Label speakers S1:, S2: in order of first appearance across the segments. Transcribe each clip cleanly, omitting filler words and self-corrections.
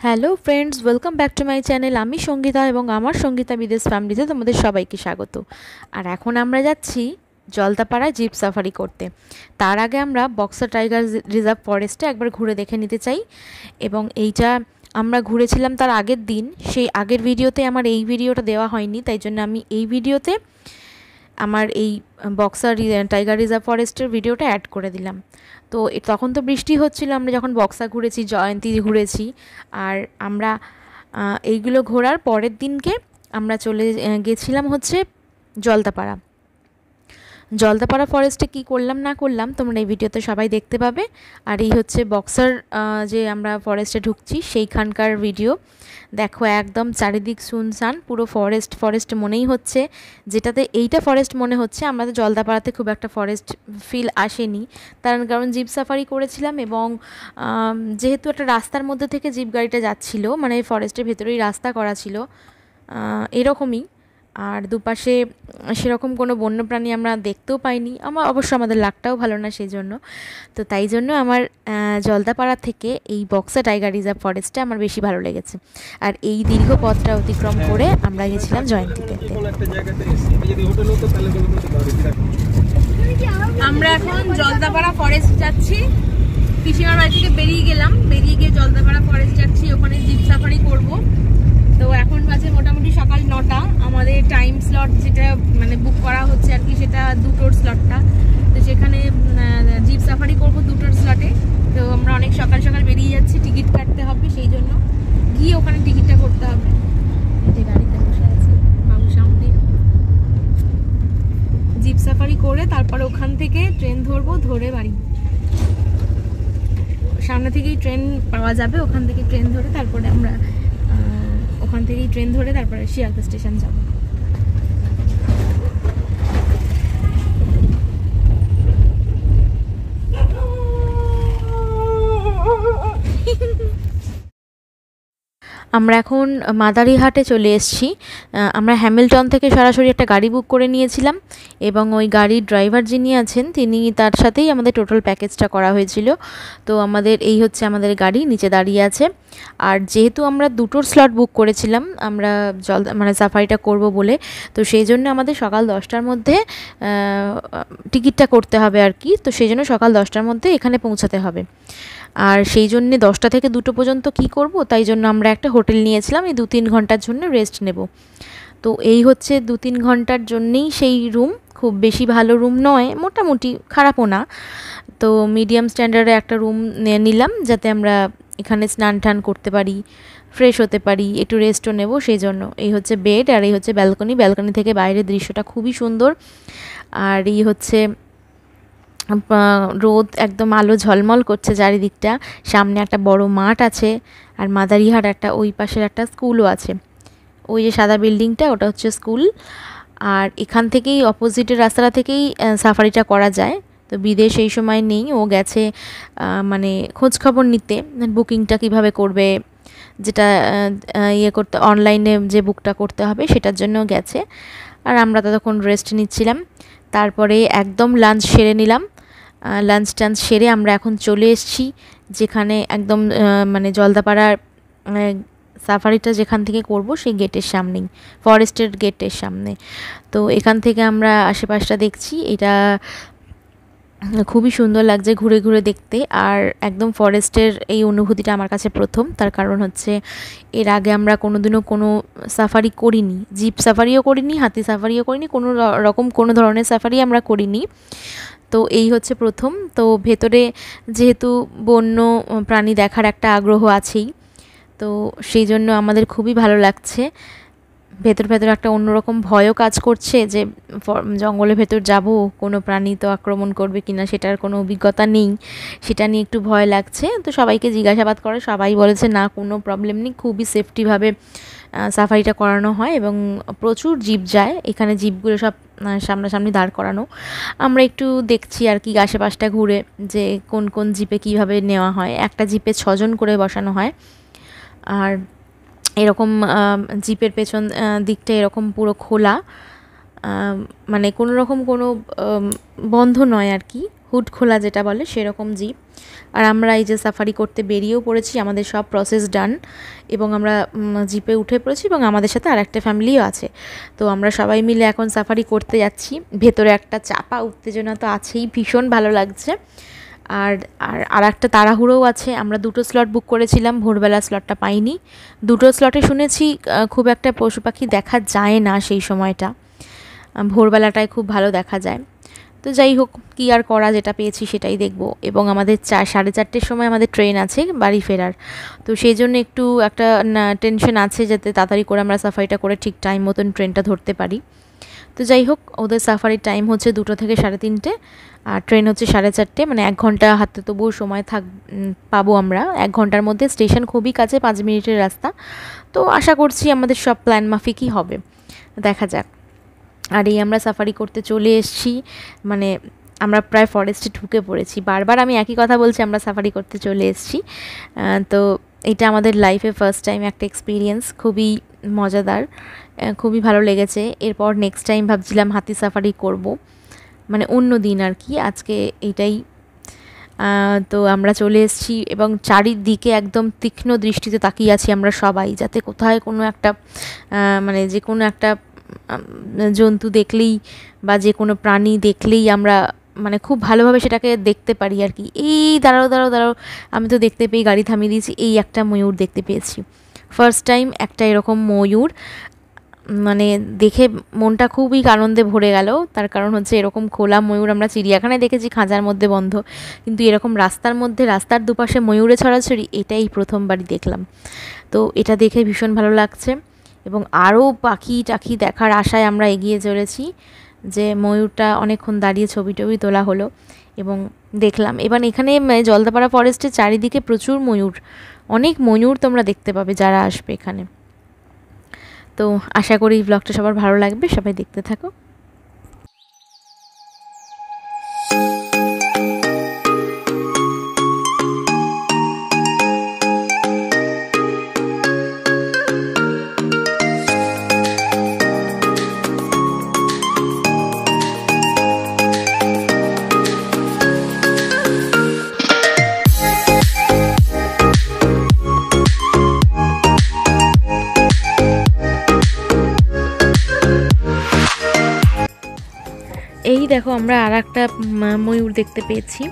S1: Hello friends, welcome back to my channel. আমি সঙ্গীতা এবং আমার সঙ্গীতা বিদেশ ফ্যামিলিতে তোমাদের সবাইকে স্বাগত। আর এখন আমরা যাচ্ছি জলদাপাড়ায় জিপ সাফারি করতে। তার আগে আমরা বক্সা টাইগার রিজার্ভ ফরেস্টে একবার ঘুরে দেখে নিতে চাই। এবং এইটা আমরা ঘুরেছিলাম তার আগের দিন, সেই আগের ভিডিওতে আমার এই ভিডিওটা দেওয়া হয়নি, তাই জন্য আমি এই ভিডিওতে আমার এই বক্সা টাইগার রিজার্ভ ফরেস্টের ভিডিওটা অ্যাড করে দিলাম। তো তখন তো বৃষ্টি হচ্ছিল, আমরা যখন বক্সা ঘুরেছি, জয়ন্তী ঘুরেছি। আর আমরা এইগুলো ঘোরার পরের দিনকে আমরা চলে গেছিলাম হচ্ছে জলদাপাড়া। জলদাপাড়া ফরেস্টে কি করলাম না করলাম তোমরা এই ভিডিওতে সবাই দেখতে পাবে। আর এই হচ্ছে বক্সার যে আমরা ফরেস্টে ঢুকছি সেইখানকার ভিডিও। দেখো একদম চারিদিক শুনশান, পুরো ফরেস্ট মনেই হচ্ছে। যেটাতে এইটা ফরেস্ট মনে হচ্ছে, আমাদের জলদাপাড়াতে খুব একটা ফরেস্ট ফিল আসেনি, কারণ জিপ সাফারি করেছিলাম এবং যেহেতু একটা রাস্তার মধ্যে থেকে জিপ গাড়িটা যাচ্ছিল, মানে ফরেস্টের ভেতরেই রাস্তা করা ছিল এরকমই। আর দুপাশে সেরকম কোনো বন্যপ্রাণী আমরা দেখতেও পাইনি, আমাদের লাকটাও ভালো না সেই জন্য। তো তাই জন্য আমার জলদাপাড়া থেকে এই বক্সা টাইগার রিজার্ভ ফরেস্টটা আমার বেশি ভালো লেগেছে। আর এই দীর্ঘ পথটা অতিক্রম করে আমরা গেছিলাম জয়ন্তীতে। আমরা এখন জলদাপাড়া ফরেস্ট যাচ্ছি। পিসিমার বাড়ি থেকে বেরিয়ে গিয়ে জলদাপাড়া ফরেস্ট যাচ্ছি, ওখানে জিপ সাফারি করব। তো এখন বাজে মোটামুটি সকাল 9টা। আমাদের টাইম স্লট যেটা মানে বুক করা হচ্ছে আর কি, সেটা 2টোর স্লটটা। তো সেখানে জিপ সাফারি করবো 2টোর স্লটে। তো আমরা অনেক সকাল সকাল বেরিয়ে যাচ্ছি, টিকিট কাটতে হবে, সেই জন্য গিয়ে ওখানে টিকিটটা করতে হবে। যে গাড়িতে বসে আছি বাবু সামনে, জিপ সাফারি করে তারপরে ওখান থেকে ট্রেন ধরবো, ধরে বাড়ি। সামনে থেকেই ট্রেন পাওয়া যাবে, ওখান থেকে ট্রেন ধরে তারপরে আমরা তারপরে শিয়ালদা স্টেশন যাব। আমরা এখন মাদারিহাটে চলে এসেছি। আমরা হ্যামিল্টন থেকে সরাসরি একটা গাড়ি বুক করে নিয়েছিলাম এবং ওই গাড়ির ড্রাইভার যিনি আছেন তার সাথেই আমাদের টোটাল প্যাকেজটা করা হয়েছিল। তো এই হচ্ছে আমাদের গাড়ি, নিচে দাঁড়িয়ে আছে। আর যেহেতু আমরা 2টোর স্লট বুক করেছিলাম আমরা সাফারিটা করব বলে, তো সেই জন্য আমাদের সকাল 10টার মধ্যে টিকিটটা করতে হবে আর কি। তো সেই জন্য সকাল 10টার মধ্যে এখানে পৌঁছাতে হবে। আর সেই জন্যে 10টা থেকে 2টো পর্যন্ত কি করব, তাই জন্য আমরা একটা হোটেল নিয়েছিলাম এই 2-3 ঘন্টার জন্য রেস্ট নেব। তো এই হচ্ছে 2-3 ঘন্টার জন্যেই সেই রুম। খুব বেশি ভালো রুম নয়, মোটামুটি খারাপও না। তো মিডিয়াম স্ট্যান্ডার্ডে একটা রুম নিলাম, যাতে আমরা এখানে স্নান টান করতে পারি, ফ্রেশ হতে পারি, একটু রেস্টও নেব সেই জন্য। এই হচ্ছে বেড আর এই হচ্ছে ব্যালকনি থেকে বাইরের দৃশ্যটা খুবই সুন্দর। আর এই হচ্ছে রোদ, একদম আলো ঝলমল করছে চারিদিকটা। সামনে একটা বড় মাঠ আছে, আর মাদারিহাট একটা ওই পাশের একটা স্কুলও আছে। ওই যে সাদা বিল্ডিংটা, ওটা হচ্ছে স্কুল। আর এখান থেকেই অপোজিটের রাস্তাটা থেকেই সাফারিটা করা যায়। তো বিদেশ এই সময় নেই, ও গেছে মানে খোঁজখবর নিতে, বুকিংটা কিভাবে করবে, যেটা করতে অনলাইনে যে বুকটা করতে হবে সেটার জন্য গেছে। আর আমরা ততক্ষণ রেস্ট নিচ্ছিলাম। তারপরে একদম লাঞ্চ সেরে নিলাম। লাঞ্চ টাঞ্চ সেরে আমরা এখন চলে এসেছি যেখানে একদম মানে জলদাপাড়ার সাফারিটা যেখান থেকে করব সেই গেটের সামনেই, ফরেস্টের গেটের সামনে। তো এখান থেকে আমরা আশেপাশটা দেখছি, এটা খুবই সুন্দর লাগছে ঘুরে ঘুরে দেখতে। আর একদম ফরেস্টের এই অনুভূতিটা আমার কাছে প্রথম, তার কারণ হচ্ছে এর আগে আমরা কোনোদিনও কোনো সাফারি করিনি, জিপ সাফারিও করিনি, হাতি সাফারিও করিনি, কোনো ধরনের সাফারি আমরা করিনি। তো এই হচ্ছে প্রথম। তো ভেতরে যেহেতু বন্য প্রাণী দেখার একটা আগ্রহ আছেই, তো সেই জন্য আমাদের খুবই ভালো লাগছে। ভেতর একটা অন্যরকম ভয়ও কাজ করছে যে জঙ্গলের ভেতর যাব, কোনো প্রাণী তো আক্রমণ করবে কিনা সেটার কোনো অভিজ্ঞতা নেই, সেটা নিয়ে একটু ভয় লাগছে। তো সবাইকে জিজ্ঞাসাবাদ করে সবাই বলেছে না, কোনো প্রবলেম নেই, খুবই সেফটিভাবে সাফারিটা করানো হয় এবং প্রচুর জিপ যায় এখানে, জিপগুলো সব সামনাসামনি দাঁড় করানো। আমরা একটু দেখছি আর কি আশেপাশটা ঘুরে, যে কোন কোন জিপে কিভাবে নেওয়া হয়। একটা জিপে 6 জন করে বসানো হয়। আর এরকম জিপের পেছন দিকটা এরকম পুরো খোলা, মানে কোনো রকম কোনো বন্ধ নয় আর কি, হুড খোলা যেটা বলে সেরকম জিপ। আর আমরা এই যে সাফারি করতে বেরিয়েও পড়েছি, আমাদের সব প্রসেস ডান, এবং আমরা জিপে উঠে পড়েছি এবং আমাদের সাথে আর একটা ফ্যামিলিও আছে। তো আমরা সবাই মিলে এখন সাফারি করতে যাচ্ছি। ভেতরে একটা চাপা উত্তেজনা তো আছেই, ভীষণ ভালো লাগছে। আর আর একটা তাড়াহুড়োও আছে। আমরা 2টো স্লট বুক করেছিলাম, ভোরবেলা স্লটটা পাইনি। 2টো স্লটে শুনেছি খুব একটা পশু পাখি দেখা যায় না সেই সময়টা, ভোরবেলাটায় খুব ভালো দেখা যায়। তো যাই হোক, কী আর করা, যেটা পেয়েছি সেটাই দেখব। এবং আমাদের 4:30-4টের সময় আমাদের ট্রেন আছে বাড়ি ফেরার। তো সেই জন্য একটু একটা টেনশন আছে যাতে তাড়াতাড়ি করে আমরা সাফারিটা করে ঠিক টাইম মতন ট্রেনটা ধরতে পারি। তো যাই হোক, ওদের সাফারির টাইম হচ্ছে 2টো থেকে 3:30, আর ট্রেন হচ্ছে 4:30, মানে 1 ঘন্টা হাতে তবুও সময় পাবো আমরা। 1 ঘন্টার মধ্যে, স্টেশন খুবই কাছে, 5 মিনিটের রাস্তা। তো আশা করছি আমাদের সব প্ল্যান মাফিকই হবে, দেখা যাক। আর এই আমরা সাফারি করতে চলে এসেছি, মানে আমরা প্রায় ফরেস্টে ঢুকে পড়েছি। বারবার আমি একই কথা বলছি, আমরা সাফারি করতে চলে এসেছি। তো এটা আমাদের লাইফে ফার্স্ট টাইম একটা এক্সপিরিয়েন্স, খুবই মজাদার, খুবই ভালো লেগেছে। এরপর নেক্সট টাইম ভাবছিলাম হাতি সাফারি করব, মানে অন্য দিন আর কি। আজকে এইটাই। তো আমরা চলে এসেছি এবং চারিদিকে একদম তীক্ষ্ণ দৃষ্টিতে তাকিয়ে আছি আমরা সবাই, যাতে কোথায় কোনো একটা মানে যে কোনো একটা জন্তু দেখলেই বা যে কোনো প্রাণী দেখলেই আমরা মানে খুব ভালোভাবে সেটাকে দেখতে পারি আর কি। এই দাঁড়াও দাঁড়াও দাঁড়াও, আমি তো দেখতে পেয়ে গাড়ি থামিয়ে দিয়েছি। এই একটা ময়ূর দেখতে পেয়েছি, ফার্স্ট টাইম একটা এরকম ময়ূর, মানে দেখে মনটা খুবই আনন্দে ভরে গেল। তার কারণ হচ্ছে এরকম খোলা ময়ূর আমরা চিড়িয়াখানায় দেখেছি, খাঁচার মধ্যে বন্ধ, কিন্তু এরকম রাস্তার মধ্যে, রাস্তার দুপাশে ময়ূরে ছড়াছড়ি, এটাই প্রথমবারই দেখলাম। তো এটা দেখে ভীষণ ভালো লাগছে এবং আরও পাখি টাখি দেখার আশায় আমরা এগিয়ে চলেছি। যে ময়ূরটা অনেকক্ষণ দাঁড়িয়ে ছবি টবি তোলা হলো এবং দেখলাম। এবার এখানে জলদাপাড়া ফরেস্টের চারিদিকে প্রচুর ময়ূর, অনেক ময়ূর তোমরা দেখতে পাবে যারা আসবে এখানে। তো আশা করি এই ব্লগটা সবার ভালো লাগবে, সবাই দেখতে থাকো। এই দেখো, আমরা আর একটা ময়ূর দেখতে পেয়েছি।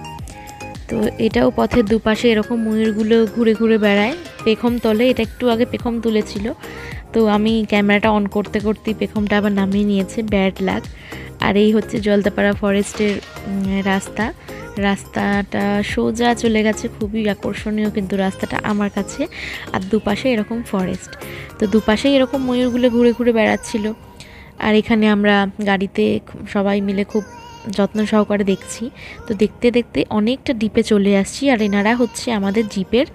S1: তো এটাও পথের দুপাশে এরকম ময়ূরগুলো ঘুরে ঘুরে বেড়ায়, পেখম তোলে। এটা একটু আগে পেখম তুলেছিল, তো আমি ক্যামেরাটা অন করতে করতেই পেখমটা আবার নামিয়ে নিয়েছে, ব্যাড লাগ। আর এই হচ্ছে জলদাপাড়া ফরেস্টের রাস্তাটা সোজা চলে গেছে, খুবই আকর্ষণীয় কিন্তু রাস্তাটা আমার কাছে। আর দুপাশে এরকম ফরেস্ট, তো দুপাশেই এরকম ময়ূরগুলো ঘুরে ঘুরে বেড়াচ্ছিল। আর এখানে আমরা গাড়িতে সবাই মিলে খুব যত্ন সহকারে দেখছি। তো দেখতে দেখতে অনেকটা ডিপে চলে আসছি। আর এনারা হচ্ছে আমাদের জিপের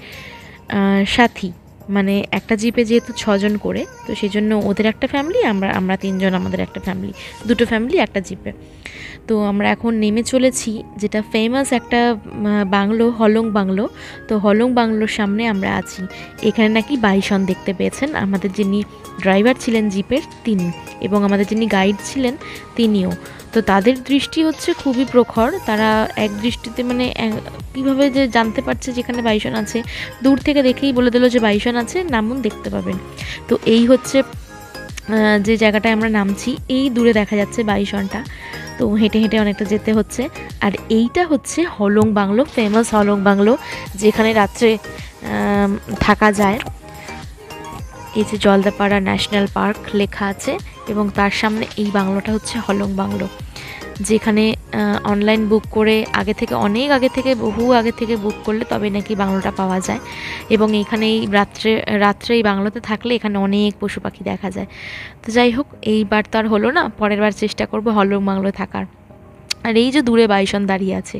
S1: সাথী, মানে একটা জিপে যেহেতু 6 জন করে, তো সেই জন্য ওদের একটা ফ্যামিলি, আমরা 3 জন, আমাদের একটা ফ্যামিলি, 2টো ফ্যামিলি একটা জিপে। তো আমরা এখন নেমে চলেছি, যেটা ফেমাস একটা বাংলো, হলং বাংলো। তো হলং বাংলোর সামনে আমরা আছি। এখানে নাকি বাইসন দেখতে পেয়েছেন আমাদের যিনি ড্রাইভার ছিলেন জিপের তিনি, এবং আমাদের যিনি গাইড ছিলেন তিনিও। তো তাদের দৃষ্টি হচ্ছে খুবই প্রখর, তারা এক দৃষ্টিতে মানে কীভাবে যে জানতে পারছে যেখানে বাইসন আছে, দূর থেকে দেখেই বলে দিল যে বাইসন আছে, নামুন দেখতে পাবেন। তো এই হচ্ছে যে জায়গাটায় আমরা নামছি, এই দূরে দেখা যাচ্ছে বাইসনটা। তো হেঁটে হেঁটে অনেকটা যেতে হচ্ছে। আর এইটা হচ্ছে Hollong bungalow, famous Hollong bungalow, যেখানে রাত্রে থাকা যায়। এই যে জলদাপাড়া ন্যাশনাল পার্ক লেখা আছে, এবং তার সামনে এই বাংলোটা হচ্ছে হলং বাংলো, যেখানে অনলাইন বুক করে অনেক আগে থেকে বহু আগে থেকে বুক করলে তবে নাকি বাংলোটা পাওয়া যায়। এবং এখানে এই রাত্রে এই বাংলোতে থাকলে এখানে অনেক পশু পাখি দেখা যায়। তো যাই হোক, এইবার তো আর হলো না, পরের বার চেষ্টা করব হলং বাংলো থাকার। আর এই যে দূরে বাইসন দাঁড়িয়ে আছে,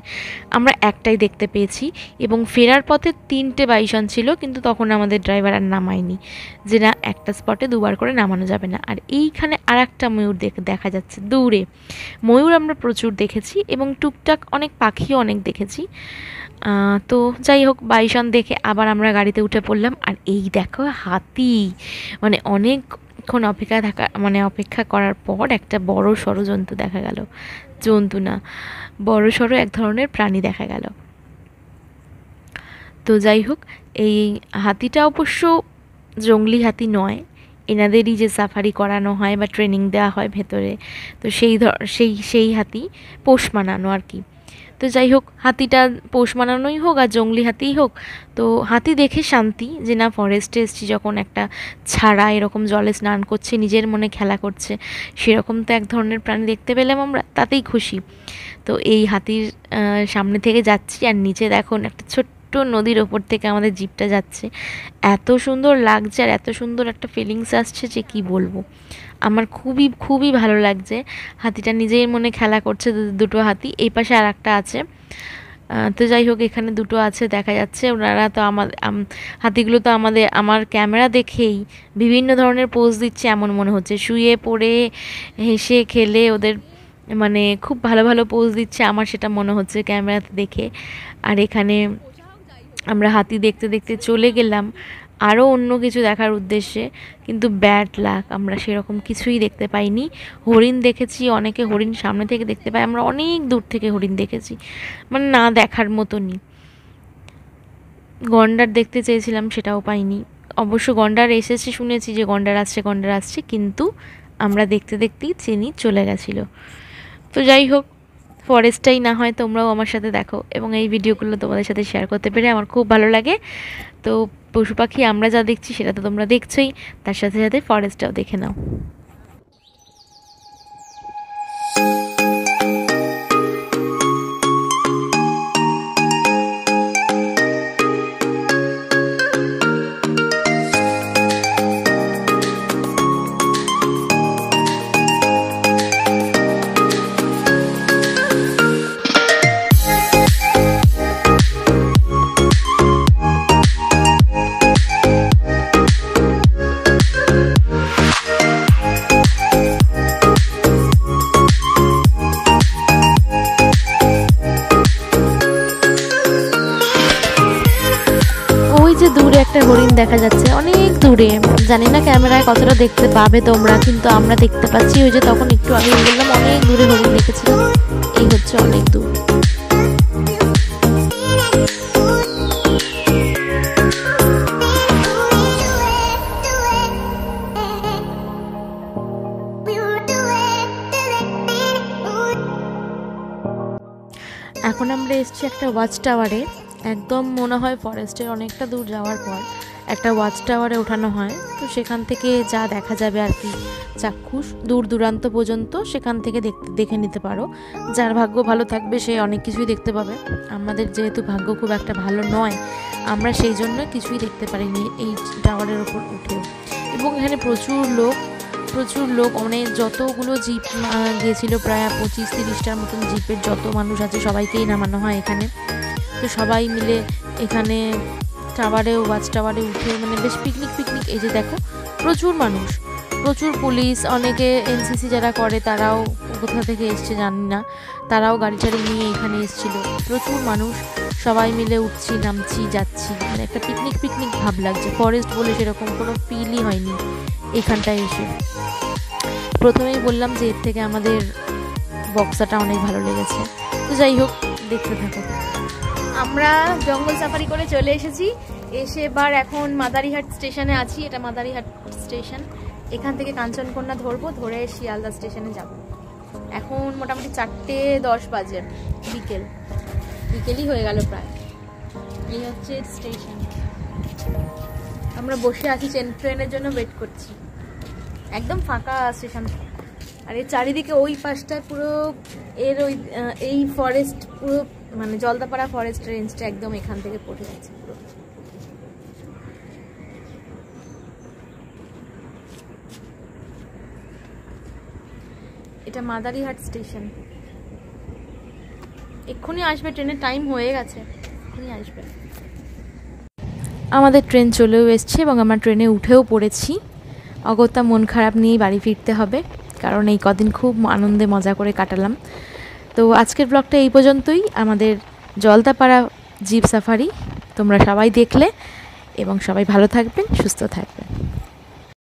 S1: আমরা একটাই দেখতে পেয়েছি, এবং ফেরার পথে 3টে বাইসন ছিল, কিন্তু তখন আমাদের ড্রাইভার আর নামায়নি, যে না, একটা স্পটে 2বার করে নামানো যাবে না। আর এইখানে আর একটা ময়ূর দেখা যাচ্ছে দূরে। ময়ূর আমরা প্রচুর দেখেছি এবং টুকটাক অনেক পাখিও অনেক দেখেছি। তো যাই হোক, বাইসন দেখে আবার আমরা গাড়িতে উঠে পড়লাম। আর এই দেখো হাতি, মানে অনেক অনেকক্ষণ অপেক্ষা করার পর একটা বড় সড়ো জন্তু দেখা গেল। জন্তু না, বড় সড়ো এক ধরনের প্রাণী দেখা গেল। তো যাই হোক, এই হাতিটা অবশ্য জঙ্গলি হাতি নয়, এনাদেরই যে সাফারি করানো হয় বা ট্রেনিং দেওয়া হয় ভেতরে, তো সেই হাতি পোষ মানানো আর কি। তো যাই হোক, হাতিটা পোষ মানানোই হোক আর জঙ্গলি হাতিই হোক, তো হাতি দেখে শান্তি যে না, ফরেস্টে এসেছি যখন, একটা ছাড়া এরকম জলে স্নান করছে, নিজের মনে খেলা করছে, সেরকম তো এক ধরনের প্রাণী দেখতে পেলাম আমরা, তাতেই খুশি। তো এই হাতির সামনে থেকে যাচ্ছি, আর নিচে দেখুন একটা ছোট্ট নদীর ওপর থেকে আমাদের জিপটা যাচ্ছে। এত সুন্দর লাগছে আর এত সুন্দর একটা ফিলিংস আসছে যে কি বলবো। আমার খুবই খুবই ভালো লাগছে। হাতিটা নিজের মনে খেলা করছে, দুটো হাতি, এই পাশে আর একটা আছে। তো যাই হোক, এখানে দুটো আছে দেখা যাচ্ছে। ওনারা তো হাতিগুলো তো আমার ক্যামেরা দেখেই বিভিন্ন ধরনের পোজ দিচ্ছে, এমন মনে হচ্ছে শুয়ে পড়ে হেসে খেলে ওদের মানে খুব ভালো ভালো পোজ দিচ্ছে, আমার সেটা মনে হচ্ছে ক্যামেরাতে দেখে। আর এখানে আমরা হাতি দেখতে দেখতে চলে গেলাম আরও অন্য কিছু দেখার উদ্দেশ্যে, কিন্তু ব্যাড লাক, আমরা সেরকম কিছুই দেখতে পাইনি। হরিণ দেখেছি, অনেকে হরিণ সামনে থেকে দেখতে পায়, আমরা অনেক দূর থেকে হরিণ দেখেছি, মানে না দেখার মতনই। গন্ডার দেখতে চেয়েছিলাম, সেটাও পাইনি। অবশ্য গন্ডার এসেছে, শুনেছি যে গন্ডার আসছে, কিন্তু আমরা দেখতে দেখতেই চিনি চলে গেছিলো। তো যাই হোক, ফরেস্টটাই না হয় তোমরাও আমার সাথে দেখো, এবং এই ভিডিওগুলো তোমাদের সাথে শেয়ার করতে পেরে আমার খুব ভালো লাগে। তো পশু পাখি আমরা যা দেখছি সেটা তো তোমরা দেখছোই, তার সাথে সাথে ফরেস্টটাও দেখে নাও। যে দূরে একটা হরিণ দেখা যাচ্ছে, অনেক দূরে, জানি না ক্যামেরায় কতটা দেখতে পাবে তোমরা, কিন্তু আমরা দেখতে পাচ্ছি। ওই যে তখন একটু আগে বললাম অনেক দূরে হরিণ দেখেছিলাম, এই হচ্ছে অনেক দূর। এখন আমরা এসেছি একটা ওয়াচ টাওয়ারে, একদম মনে হয় ফরেস্টের অনেকটা দূর যাওয়ার পর একটা ওয়াচ টাওয়ারে ওঠানো হয়। তো সেখান থেকে যা দেখা যাবে আর কি, চাক্ষুষ দূর দূরান্ত পর্যন্ত সেখান থেকে দেখে নিতে পারো। যার ভাগ্য ভালো থাকবে সে অনেক কিছুই দেখতে পাবে। আমাদের যেহেতু ভাগ্য খুব একটা ভালো নয়, আমরা সেই জন্য কিছুই দেখতে পারিনি এই টাওয়ারের ওপর উঠেও। এবং এখানে প্রচুর লোক, অনেক যতগুলো জিপ গিয়েছিল, প্রায় 25-30টার মতন জিপের যত মানুষ আছে সবাইকেই নামানো হয় এখানে। তো সবাই মিলে এখানে ওয়াচ টাওয়ারে উঠে মানে বেশ পিকনিক। এই যে দেখো, প্রচুর মানুষ, প্রচুর পুলিশ, অনেকে এনসিসি যারা করে তারাও কোথা থেকে এসছে জানি না, তারাও গাড়ি টাড়ি নিয়ে এখানে এসেছিল। প্রচুর মানুষ, সবাই মিলে উঠছি, নামছি, যাচ্ছি, মানে একটা পিকনিক ভাব লাগছে। ফরেস্ট বলে সেরকম কোনো ফিলই হয়নি এখানটায় এসে। প্রথমেই বললাম যে এর থেকে আমাদের বক্সাটা অনেক ভালো লেগেছে। তো যাই হোক, দেখতে থাকো। আমরা জঙ্গল সাফারি করে চলে এসেছি, এসে এবার এখন মাদারিহাট স্টেশনে আছি। এটা মাদারিহাট স্টেশন, এখান থেকে কাঞ্চনকন্যা ধরবো, ধরে শিয়ালদা স্টেশনে যাব। এখন মোটামুটি 4:10 বাজে, বিকেলই হয়ে গেল প্রায়। এই হচ্ছে স্টেশন, আমরা বসে আছি, ট্রেনের জন্য ওয়েট করছি। একদম ফাঁকা স্টেশন, আর এর চারিদিকে ওই পাশটায় পুরো এই ফরেস্ট, পুরো মানে জলদাপাড়া ফরেস্ট রেঞ্জটা একদম এখান থেকে পড়ে যাচ্ছে পুরো। এটা মাদারিহাট স্টেশন, এক্ষুনি আসবে, ট্রেনের টাইম হয়ে গেছে, এক্ষুনি আসবে। আমাদের ট্রেন চলেও এসছে এবং আমরা ট্রেনে উঠেও পড়েছি। অগত্যা মন খারাপ নিয়েই বাড়ি ফিরতে হবে, কারণ এই কদিন খুব আনন্দে মজা করে কাটালাম। তো আজকের ব্লগটা এই পর্যন্তই, আমাদের জলদাপাড়া জিপ সাফারি তোমরা সবাই দেখলে, এবং সবাই ভালো থাকবেন, সুস্থ থাকবেন।